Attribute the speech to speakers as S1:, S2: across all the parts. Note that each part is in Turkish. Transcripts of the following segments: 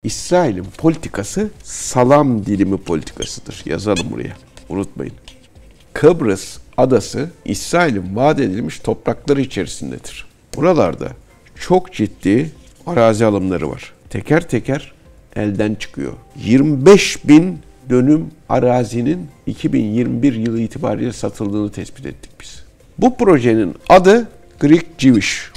S1: İsrail'in politikası salam dilimi politikasıdır. Yazalım buraya. Unutmayın. Kıbrıs adası İsrail'in vaat edilmiş toprakları içerisindedir. Buralarda çok ciddi arazi alımları var. Teker teker elden çıkıyor. 25.000 dönüm arazinin 2021 yılı itibariyle satıldığını tespit ettik biz. Bu projenin adı Greek Jewish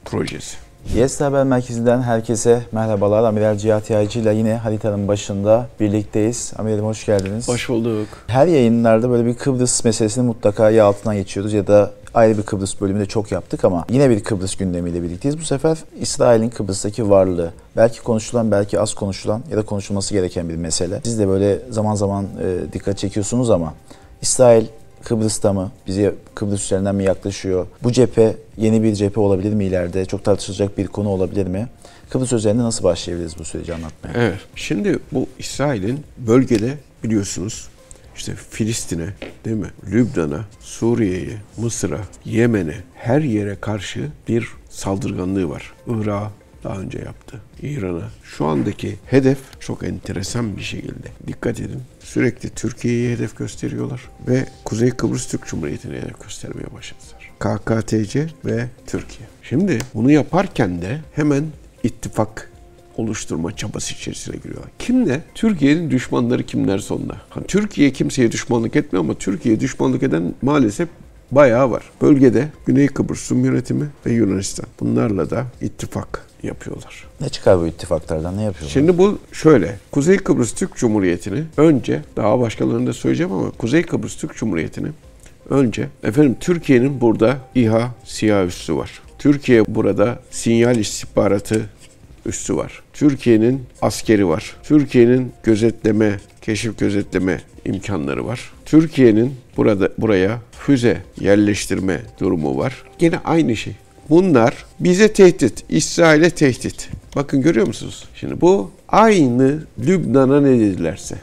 S1: projesi.
S2: Yes Haber Merkezi'nden herkese merhabalar. Amiral Cihat Yaycı ile yine haritanın başında birlikteyiz. Amiral hoş geldiniz.
S1: Hoş bulduk.
S2: Her yayınlarda böyle bir Kıbrıs meselesini mutlaka ya altından geçiyoruz ya da ayrı bir Kıbrıs bölümünde çok yaptık ama yine bir Kıbrıs gündemiyle birlikteyiz. Bu sefer İsrail'in Kıbrıs'taki varlığı. Belki konuşulan, belki az konuşulan ya da konuşulması gereken bir mesele. Siz de böyle zaman zaman dikkat çekiyorsunuz ama İsrail Kıbrıs'ta mı? Bize Kıbrıs üzerinden mi yaklaşıyor? Bu cephe yeni bir cephe olabilir mi ileride? Çok tartışılacak bir konu olabilir mi? Kıbrıs üzerinde nasıl başlayabiliriz bu süreci anlatmaya?
S1: Evet. Şimdi bu İsrail'in bölgede biliyorsunuz işte Filistin'e, değil mi? Lübnan'a, Suriye'ye, Mısır'a, Yemen'e her yere karşı bir saldırganlığı var. Irak'a daha önce yaptı. İran'a. Şu andaki hedef çok enteresan bir şekilde. Dikkat edin. Sürekli Türkiye'yi hedef gösteriyorlar ve Kuzey Kıbrıs Türk Cumhuriyeti'ni hedef göstermeye başladılar. KKTC ve Türkiye. Şimdi bunu yaparken de hemen ittifak oluşturma çabası içerisine giriyorlar. Kimle? Türkiye'nin düşmanları kimler sonunda? Türkiye kimseye düşmanlık etmiyor ama Türkiye'ye düşmanlık eden maalesef bayağı var. Bölgede Güney Kıbrıs Rum Yönetimi ve Yunanistan. Bunlarla da ittifak yapıyorlar.
S2: Ne çıkar bu ittifaklardan? Ne yapıyorlar?
S1: Şimdi bu şöyle. Kuzey Kıbrıs Türk Cumhuriyeti'ni önce, daha başkalarını da söyleyeceğim ama Kuzey Kıbrıs Türk Cumhuriyeti'ni önce Türkiye'nin burada İHA, SİHA üssü var. Türkiye burada sinyal istihbaratı üssü var. Türkiye'nin askeri var. Türkiye'nin gözetleme, keşif gözetleme imkanları var. Türkiye'nin buraya füze yerleştirme durumu var. Gene aynı şey. Bunlar bize tehdit, İsrail'e tehdit. Bakın görüyor musunuz? Şimdi bu aynı Lübnan'a ne dedilerse,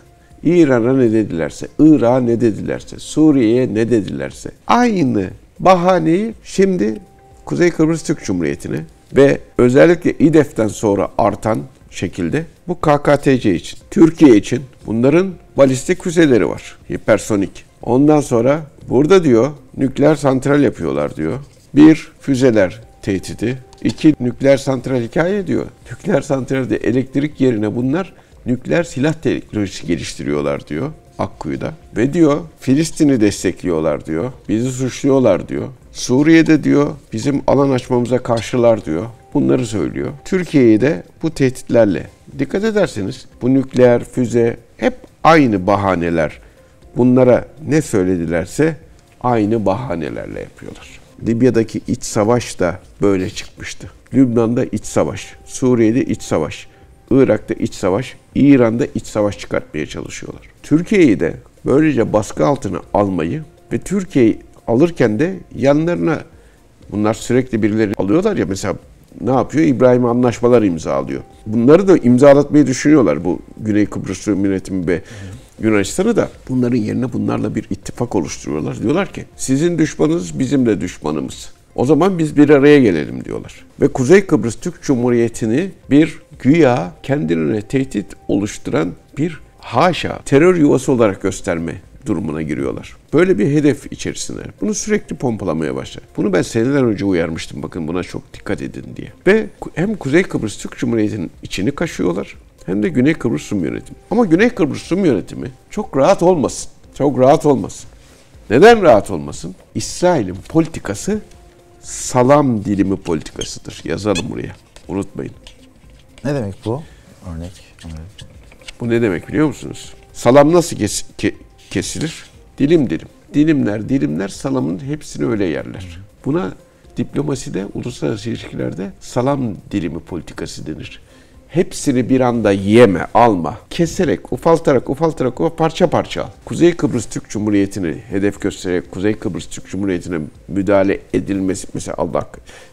S1: İran'a ne dedilerse, Irak'a ne dedilerse, Suriye'ye ne dedilerse aynı bahaneyi şimdi Kuzey Kıbrıs Türk Cumhuriyeti'ne ve özellikle İDEF'ten sonra artan şekilde bu KKTC için, Türkiye için bunların balistik füzeleri var, hipersonik. Ondan sonra burada diyor nükleer santral yapıyorlar diyor. Bir, füzeler tehdidi. İki, nükleer santral hikaye diyor. Nükleer santralde elektrik yerine bunlar nükleer silah teknolojisi geliştiriyorlar diyor Akkuyu'da. Ve diyor Filistin'i destekliyorlar diyor. Bizi suçluyorlar diyor. Suriye'de diyor bizim alan açmamıza karşılar diyor. Bunları söylüyor. Türkiye'yi de bu tehditlerle dikkat ederseniz bu nükleer füze hep aynı bahaneler. Bunlara ne söyledilerse aynı bahanelerle yapıyorlar. Libya'daki iç savaş da böyle çıkmıştı. Lübnan'da iç savaş, Suriye'de iç savaş, Irak'ta iç savaş, İran'da iç savaş çıkartmaya çalışıyorlar. Türkiye'yi de böylece baskı altına almayı ve Türkiye'yi alırken de yanlarına bunlar sürekli birileri alıyorlar ya mesela ne yapıyor? İbrahim anlaşmalar imzalıyor. Bunları da imzalatmayı düşünüyorlar bu Güney Kıbrıs Rum Yönetimi ve Yunanistan'ı da bunların yerine bunlarla bir ittifak oluşturuyorlar. Diyorlar ki sizin düşmanınız bizim de düşmanımız. O zaman biz bir araya gelelim diyorlar. Ve Kuzey Kıbrıs Türk Cumhuriyeti'ni bir güya kendine tehdit oluşturan bir haşa terör yuvası olarak gösterme durumuna giriyorlar. Böyle bir hedef içerisinde. Bunu sürekli pompalamaya başlar. Bunu ben seneler önce uyarmıştım. Bakın buna çok dikkat edin diye. Ve hem Kuzey Kıbrıs Türk Cumhuriyeti'nin içini kaşıyorlar hem de Güney Kıbrıs Rum Yönetimi. Ama Güney Kıbrıs Rum Yönetimi çok rahat olmasın. Çok rahat olmasın. Neden rahat olmasın? İsrail'in politikası salam dilimi politikasıdır. Yazalım buraya. Unutmayın.
S2: Ne demek bu? Örnek.
S1: Bu ne demek biliyor musunuz? Salam nasıl kesilir? Dilim dilim. Dilimler salamın hepsini öyle yerler. Buna diplomaside, uluslararası ilişkilerde salam dilimi politikası denir. Hepsini bir anda yeme, alma. Keserek, ufaltarak, parça parça al. Kuzey Kıbrıs Türk Cumhuriyeti'ni hedef göstererek Kuzey Kıbrıs Türk Cumhuriyeti'ne müdahale edilmesi, mesela Allah,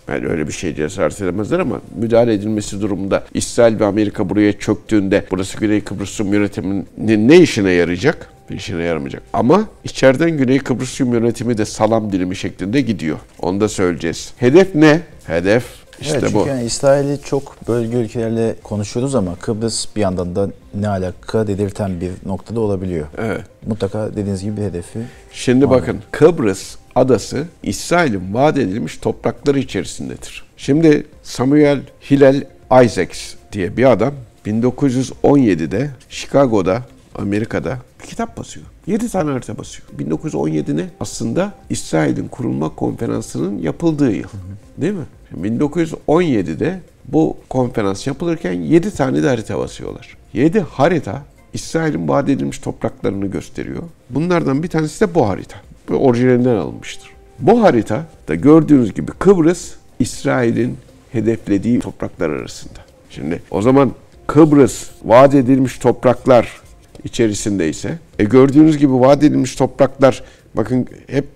S1: yani öyle bir şey cesaret edemezler ama müdahale edilmesi durumunda İsrail ve Amerika buraya çöktüğünde burası Güney Kıbrıs Rum Yönetimi'nin ne işine yarayacak? Bir işine yaramayacak. Ama içeriden Güney Kıbrıs Rum Yönetimi de salam dilimi şeklinde gidiyor. Onu da söyleyeceğiz. Hedef ne? Hedef İşte
S2: evet, çünkü
S1: bu.
S2: yani İsrail'i çok bölge ülkelerle konuşuyoruz ama Kıbrıs bir yandan da ne alaka dedirten bir noktada olabiliyor.
S1: Evet.
S2: Mutlaka dediğiniz gibi bir hedefi.
S1: Şimdi bakın, Kıbrıs adası İsrail'in vaat edilmiş toprakları içerisindedir. Şimdi Samuel Hillel Isaacs diye bir adam 1917'de Chicago'da, Amerika'da bir kitap basıyor. 7 tane harita basıyor. 1917 ne? Aslında İsrail'in kurulma konferansının yapıldığı yıl. Değil mi? Şimdi 1917'de bu konferans yapılırken 7 tane de harita basıyorlar. 7 harita İsrail'in vaat edilmiş topraklarını gösteriyor. Bunlardan bir tanesi de bu harita. Bu orijinalinden alınmıştır. Bu harita da gördüğünüz gibi Kıbrıs, İsrail'in hedeflediği topraklar arasında. Şimdi o zaman Kıbrıs vaat edilmiş topraklar içerisindeyse, gördüğünüz gibi vaat edilmiş topraklar, bakın hep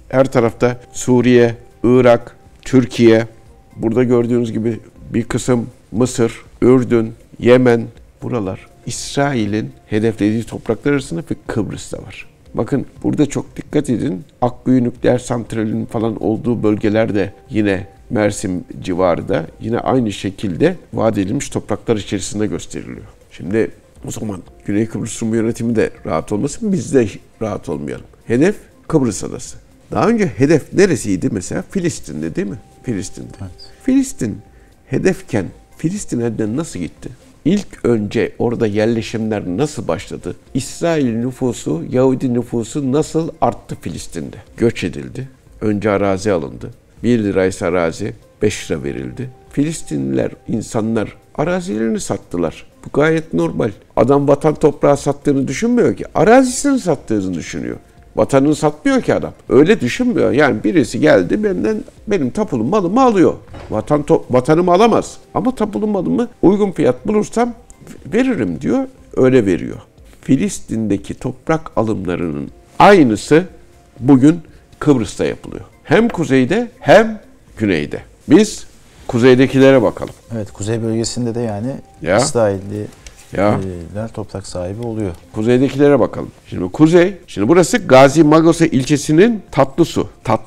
S1: her tarafta Suriye, Irak, Türkiye, burada gördüğünüz gibi bir kısım Mısır, Ürdün, Yemen, buralar İsrail'in hedeflediği topraklar arasında ve Kıbrıs'ta var. Bakın burada çok dikkat edin. Akkuyu nükleer santralinin falan olduğu bölgelerde yine Mersin civarı da yine aynı şekilde vaat edilmiş topraklar içerisinde gösteriliyor. Şimdi o zaman Güney Kıbrıs Rum yönetimi de rahat olmasın, biz de rahat olmayalım. Hedef Kıbrıs adası. Daha önce hedef neresiydi mesela? Filistin'de değil mi? Filistin'de. Evet. Filistin hedefken Filistin elden nasıl gitti? İlk önce orada yerleşimler nasıl başladı? İsrail nüfusu, Yahudi nüfusu nasıl arttı Filistin'de? Göç edildi. Önce arazi alındı. 1 liraysa arazi 5 lira verildi. Filistinliler, insanlar arazilerini sattılar. Bu gayet normal. Adam vatan toprağı sattığını düşünmüyor ki. Arazisini sattığını düşünüyor. Vatanını satmıyor ki adam. Öyle düşünmüyor. Yani birisi geldi benden benim tapulu malımı alıyor. Vatanımı alamaz. Ama tapulu malımı uygun fiyat bulursam veririm diyor. Öyle veriyor. Filistin'deki toprak alımlarının aynısı bugün Kıbrıs'ta yapılıyor. Hem kuzeyde hem güneyde. Biz kuzeydekilere bakalım.
S2: Evet, kuzey bölgesinde de yani
S1: Ya.
S2: İsrailliler toprak sahibi oluyor.
S1: Kuzeydekilere bakalım. Şimdi kuzey, şimdi burası Gazi Magosa ilçesinin tatlı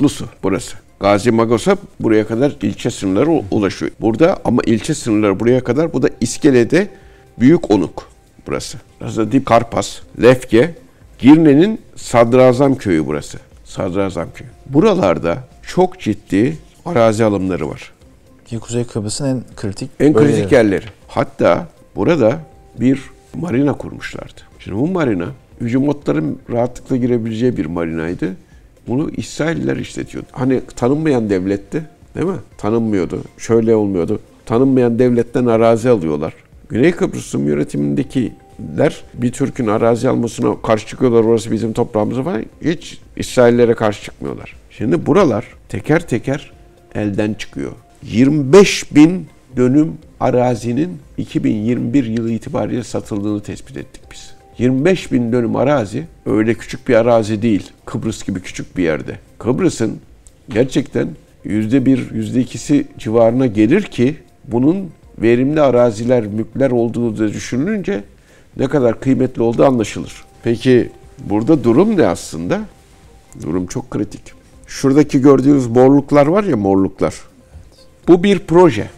S1: su burası. Gazi Magosa buraya kadar ilçe sınırları ulaşıyor. Burada ama ilçe sınırları buraya kadar, bu da İskele'de Büyük Onuk burası. Burası da Dip Karpas, Lefke, Girne'nin Sadrazam köyü burası. Sadrazam köyü. Buralarda çok ciddi arazi alımları var.
S2: Ki Kuzey Kıbrıs'ın en kritik
S1: yerleri. Hatta burada bir marina kurmuşlardı. Şimdi bu marina, hücumotların rahatlıkla girebileceği bir marinaydı. Bunu İsrailliler işletiyordu. Hani tanınmayan devletti, değil mi? Tanınmıyordu. Şöyle olmuyordu. Tanınmayan devletten arazi alıyorlar. Güney Kıbrıs Rum yönetimindekiler bir Türk'ün arazi almasına karşı çıkıyorlar. Orası bizim toprağımız falan. Hiç İsraillere karşı çıkmıyorlar. Şimdi buralar teker teker elden çıkıyor. 25 bin dönüm arazinin 2021 yılı itibariyle satıldığını tespit ettik biz. 25 bin dönüm arazi öyle küçük bir arazi değil. Kıbrıs gibi küçük bir yerde. Kıbrıs'ın gerçekten %1, %2'si civarına gelir ki bunun verimli araziler, mülkler olduğu da düşünülünce ne kadar kıymetli olduğu anlaşılır. Peki burada durum ne aslında? Durum çok kritik. Şuradaki gördüğünüz morluklar var ya, morluklar. Bu bir proje.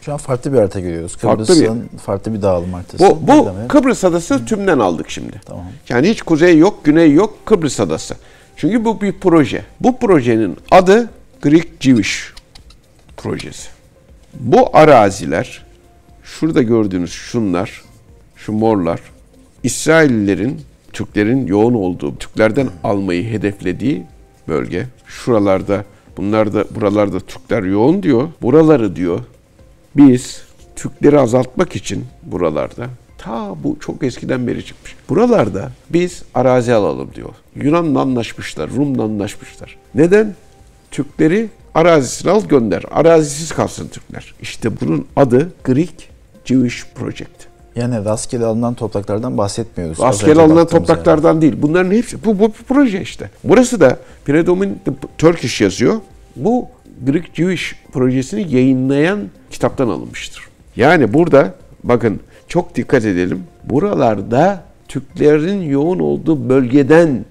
S2: Şu an farklı bir harita görüyoruz. Kıbrıs'ın farklı bir dağılım haritası.
S1: Bu Kıbrıs adası tümden aldık şimdi.
S2: Tamam.
S1: Yani hiç kuzey yok, güney yok, Kıbrıs adası. Çünkü bu bir proje. Bu projenin adı Greek Jewish projesi. Bu araziler, şurada gördüğünüz şunlar, şu morlar, İsraillilerin, Türklerin yoğun olduğu, Türklerden almayı hedeflediği bölge. Şuralarda, buralarda Türkler yoğun diyor. Buraları diyor, biz Türkleri azaltmak için buralarda, bu çok eskiden beri çıkmış. Buralarda biz arazi alalım diyor. Yunan'la anlaşmışlar, Rum'la anlaşmışlar. Neden? Türkleri arazisini al gönder. Arazisiz kalsın Türkler. İşte bunun adı Greek Jewish Project.
S2: Yani rastgele alınan topraklardan bahsetmiyoruz.
S1: Rastgele alınan topraklardan değil. Bunların hepsi bu bir proje işte. Burası da Predominant Turkish yazıyor. Bu Greek Jewish projesini yayınlayan kitaptan alınmıştır. Yani burada bakın çok dikkat edelim. Buralarda Türklerin yoğun olduğu bölgeden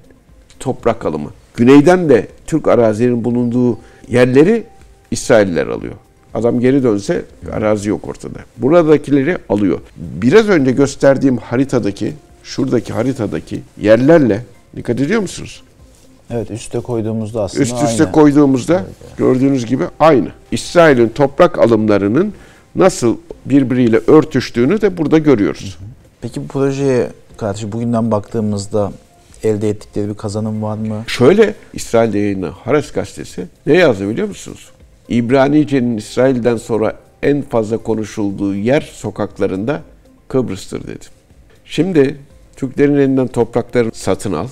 S1: toprak alımı. Güneyden de Türk arazilerinin bulunduğu yerleri İsrailliler alıyor. Adam geri dönse arazi yok ortada. Buradakileri alıyor. Biraz önce gösterdiğim haritadaki, şuradaki haritadaki yerlerle dikkat ediyor musunuz?
S2: Evet, üste koyduğumuzda aslında
S1: Üst üste
S2: aynı.
S1: koyduğumuzda gördüğünüz gibi aynı. İsrail'in toprak alımlarının nasıl birbiriyle örtüştüğünü de burada görüyoruz.
S2: Peki bu projeye karşı bugünden baktığımızda elde ettikleri bir kazanım var mı?
S1: Şöyle, İsrail'de yayınlanan Haaretz gazetesi ne yazdı biliyor musunuz? İbranice'nin İsrail'den sonra en fazla konuşulduğu yer sokaklarında Kıbrıs'tır dedi. Şimdi Türklerin elinden toprakları satın al.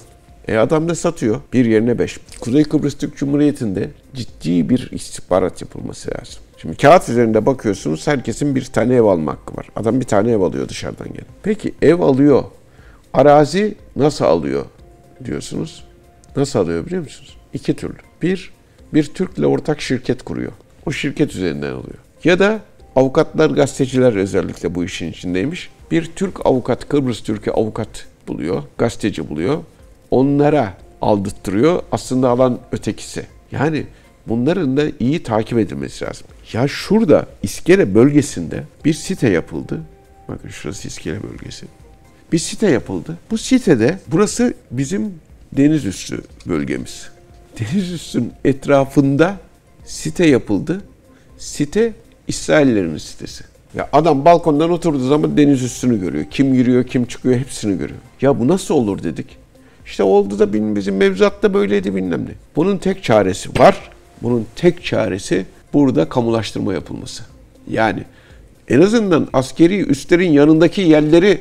S1: Adam da satıyor. Bir yerine 5. Kuzey Kıbrıs Türk Cumhuriyeti'nde ciddi bir istihbarat yapılması lazım. Şimdi kağıt üzerinde bakıyorsunuz, herkesin bir tane ev alma hakkı var. Adam bir tane ev alıyor dışarıdan gelip. Peki ev alıyor, arazi nasıl alıyor diyorsunuz. Nasıl alıyor biliyor musunuz? 2 türlü. Bir Türk'le ortak şirket kuruyor. O şirket üzerinden alıyor. Ya da avukatlar, gazeteciler özellikle bu işin içindeymiş. Bir Türk avukat, Kıbrıs Türk'ü avukat buluyor, gazeteci buluyor. Onlara aldırttırıyor. Aslında alan ötekisi. Yani bunların da iyi takip edilmesi lazım. Ya şurada İskele bölgesinde bir site yapıldı. Bakın şurası İskele bölgesi. Bir site yapıldı. Bu sitede burası bizim deniz üstü bölgemiz. Deniz üstünün etrafında site yapıldı. Site İsraillerin sitesi. Ya adam balkondan oturduğu zaman deniz üstünü görüyor. Kim giriyor, kim çıkıyor hepsini görüyor. Ya bu nasıl olur dedik. İşte oldu da bizim mevzuatta böyleydi bilmem ne. Bunun tek çaresi var. Bunun tek çaresi burada kamulaştırma yapılması. Yani en azından askeri üslerin yanındaki yerleri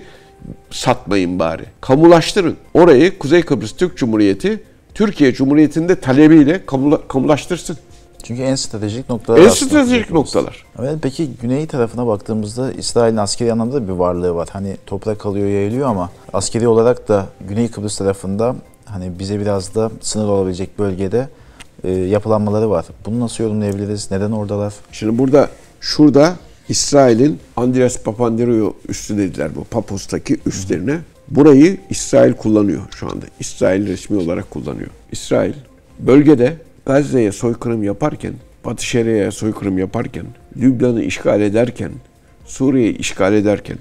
S1: satmayın bari. Kamulaştırın. Orayı Kuzey Kıbrıs Türk Cumhuriyeti, Türkiye Cumhuriyeti'nde talebiyle kamulaştırsın.
S2: Çünkü en stratejik noktalar.
S1: En stratejik noktalar.
S2: Evet, peki güney tarafına baktığımızda İsrail'in askeri anlamda da bir varlığı var. Hani toprak alıyor, yayılıyor ama askeri olarak da Güney Kıbrıs tarafında hani bize biraz da sınır olabilecek bölgede yapılanmaları var. Bunu nasıl yorumlayabiliriz? Neden oradalar?
S1: Şimdi şurada İsrail'in Andreas Papandreou üssü dediler bu Papos'taki üslerine. Burayı İsrail kullanıyor şu anda. İsrail resmi olarak kullanıyor. İsrail bölgede Gazze'ye soykırım yaparken, Batı Şeria'ya soykırım yaparken, Lübnan'ı işgal ederken, Suriye'yi işgal ederken,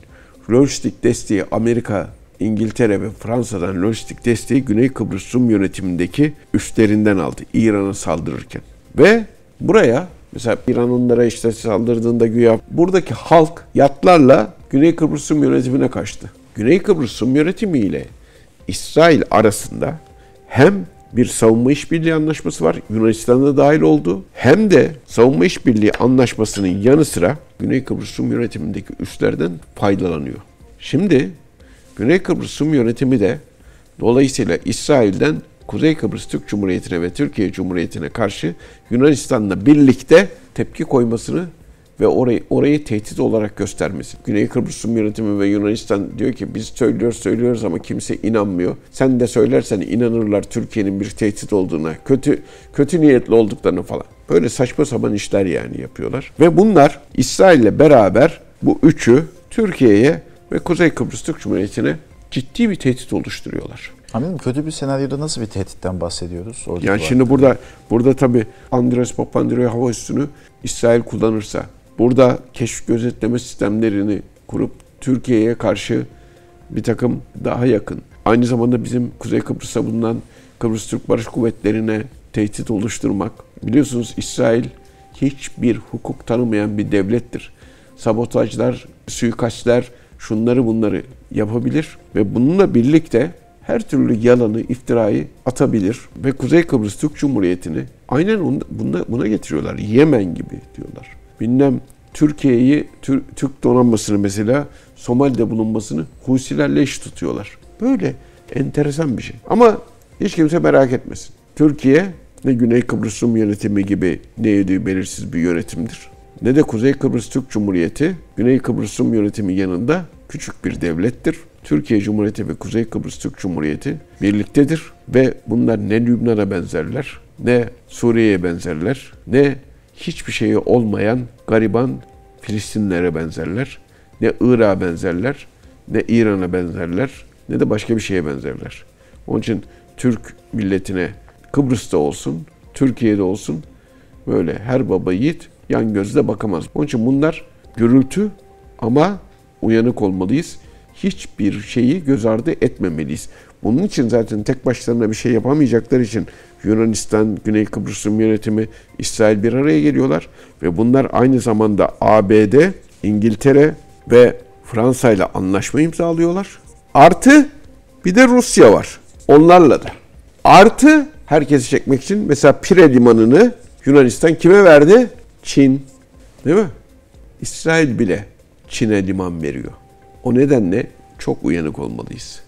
S1: lojistik desteği Amerika, İngiltere ve Fransa'dan lojistik desteği Güney Kıbrıs Rum yönetimindeki üslerinden aldı İran'a saldırırken. Ve buraya mesela İran onlara işte saldırdığında güya buradaki halk yatlarla Güney Kıbrıs Rum yönetimine kaçtı. Güney Kıbrıs Rum yönetimi ile İsrail arasında hem bir savunma işbirliği anlaşması var. Yunanistan'da dahil oldu. Hem de savunma işbirliği anlaşmasının yanı sıra Güney Kıbrıs Rum yönetimindeki üslerden faydalanıyor. Şimdi Güney Kıbrıs Rum yönetimi de dolayısıyla İsrail'den Kuzey Kıbrıs Türk Cumhuriyeti'ne ve Türkiye Cumhuriyeti'ne karşı Yunanistan'la birlikte tepki koymasını ve orayı tehdit olarak göstermesi. Güney Kıbrıs Rum yönetimi ve Yunanistan diyor ki biz söylüyoruz ama kimse inanmıyor. Sen de söylersen inanırlar Türkiye'nin bir tehdit olduğuna, kötü niyetli olduklarını falan. Böyle saçma sapan işler yani yapıyorlar. Ve bunlar İsrail'le beraber bu üçü Türkiye'ye ve Kuzey Kıbrıs Türk Cumhuriyeti'ne ciddi bir tehdit oluşturuyorlar.
S2: Amirim, kötü bir senaryoda nasıl bir tehditten bahsediyoruz?
S1: Yani şimdi burada tabii Andreas Papandreou hava üssünü İsrail kullanırsa, burada keşif gözetleme sistemlerini kurup Türkiye'ye karşı bir takım daha yakın, aynı zamanda bizim Kuzey Kıbrıs'ta bulunan Kıbrıs Türk Barış Kuvvetleri'ne tehdit oluşturmak. Biliyorsunuz İsrail hiçbir hukuk tanımayan bir devlettir. Sabotajlar, suikastler, şunları bunları yapabilir ve bununla birlikte her türlü yalanı, iftirayı atabilir ve Kuzey Kıbrıs Türk Cumhuriyeti'ni aynen buna getiriyorlar. Yemen gibi diyorlar. Bilmem Türkiye'yi, Türk donanmasını mesela Somali'de bulunmasını Husilerle eş tutuyorlar. Böyle enteresan bir şey. Ama hiç kimse merak etmesin. Türkiye ne Güney Kıbrıs Rum yönetimi gibi ne yediği belirsiz bir yönetimdir. Ne de Kuzey Kıbrıs Türk Cumhuriyeti, Güney Kıbrıs Rum yönetimi yanında küçük bir devlettir. Türkiye Cumhuriyeti ve Kuzey Kıbrıs Türk Cumhuriyeti birliktedir ve bunlar ne Lübnan'a benzerler, ne Suriye'ye benzerler, ne hiçbir şeyi olmayan gariban Filistinlere benzerler, ne Irak'a benzerler, ne İran'a benzerler, ne de başka bir şeye benzerler. Onun için Türk milletine Kıbrıs'ta olsun, Türkiye'de olsun böyle her baba yiğit yan gözle bakamaz. Onun için bunlar gürültü ama uyanık olmalıyız. Hiçbir şeyi göz ardı etmemeliyiz. Bunun için zaten tek başlarına bir şey yapamayacakları için Yunanistan, Güney Kıbrıs Rum yönetimi, İsrail bir araya geliyorlar. Ve bunlar aynı zamanda ABD, İngiltere ve Fransa ile anlaşma imzalıyorlar. Artı bir de Rusya var. Onlarla da. Artı herkesi çekmek için mesela Pire Limanı'nı Yunanistan kime verdi? Çin. Değil mi? İsrail bile Çin'e liman veriyor. O nedenle çok uyanık olmalıyız.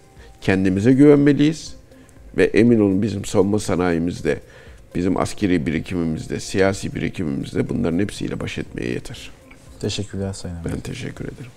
S1: Kendimize güvenmeliyiz ve emin olun bizim savunma sanayimizde, bizim askeri birikimimizde, siyasi birikimimizde bunların hepsiyle baş etmeye yeter.
S2: Teşekkürler Sayın Ahmet.
S1: Ben teşekkür ederim.